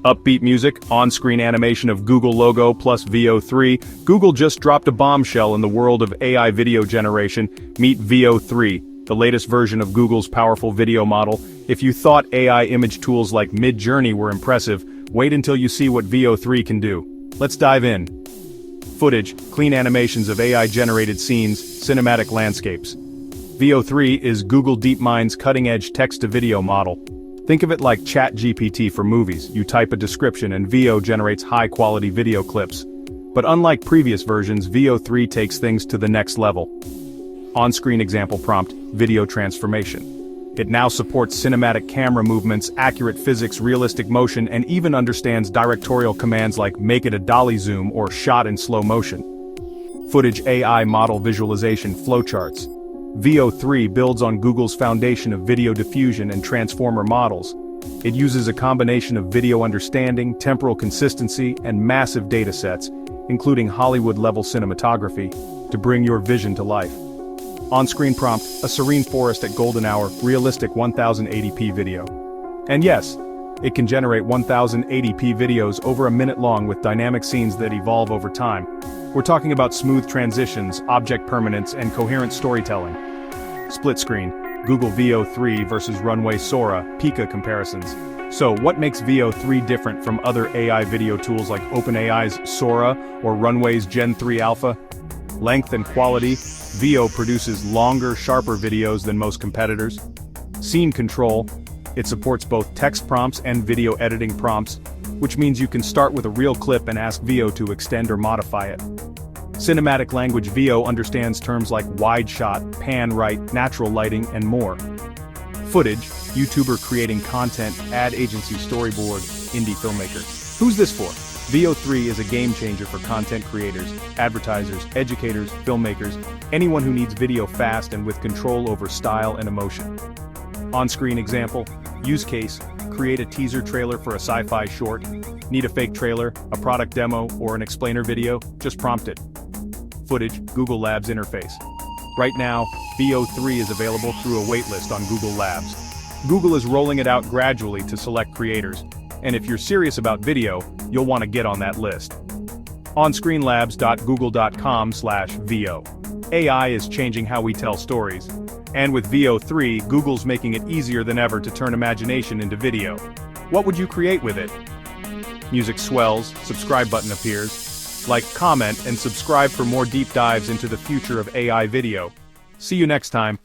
Upbeat music, on-screen animation of Google logo plus VO3, Google just dropped a bombshell in the world of AI video generation. Meet VO3, the latest version of Google's powerful video model. If you thought AI image tools like Midjourney were impressive, wait until you see what VO3 can do. Let's dive in. Footage, clean animations of AI-generated scenes, cinematic landscapes. VO3 is Google DeepMind's cutting-edge text-to-video model. Think of it like ChatGPT for movies. You type a description and VO generates high-quality video clips. But unlike previous versions, VO3 takes things to the next level. On-screen example prompt, video transformation. It now supports cinematic camera movements, accurate physics, realistic motion, and even understands directorial commands like make it a dolly zoom or shot in slow motion. Footage AI model visualization flowcharts. VO3 builds on Google's foundation of video diffusion and transformer models. It uses a combination of video understanding, temporal consistency, and massive datasets, including Hollywood-level cinematography, to bring your vision to life. On-screen prompt, a serene forest at golden hour, realistic 1080p video. And yes, it can generate 1080p videos over a minute long with dynamic scenes that evolve over time. We're talking about smooth transitions, object permanence, and coherent storytelling. Split screen, Google VO3 versus Runway Sora, Pika comparisons. So what makes VO3 different from other AI video tools like OpenAI's Sora or Runway's Gen 3 Alpha? Length and quality, VO produces longer, sharper videos than most competitors. Scene control, it supports both text prompts and video editing prompts, which means you can start with a real clip and ask VO to extend or modify it. Cinematic language VO understands terms like wide shot, pan right, natural lighting, and more. Footage, YouTuber creating content, ad agency storyboard, indie filmmakers. Who's this for? VO3 is a game changer for content creators, advertisers, educators, filmmakers, anyone who needs video fast and with control over style and emotion. On-screen example, use case, create a teaser trailer for a sci-fi short. Need a fake trailer, a product demo, or an explainer video? Just prompt it. Footage, Google Labs interface. Right now, VO3 is available through a waitlist on Google Labs. Google is rolling it out gradually to select creators, and if you're serious about video, you'll want to get on that list. onscreenlabs.google.com/VO. AI is changing how we tell stories. And with VO3, Google's making it easier than ever to turn imagination into video. What would you create with it? Music swells, subscribe button appears. Like, comment, and subscribe for more deep dives into the future of AI video. See you next time.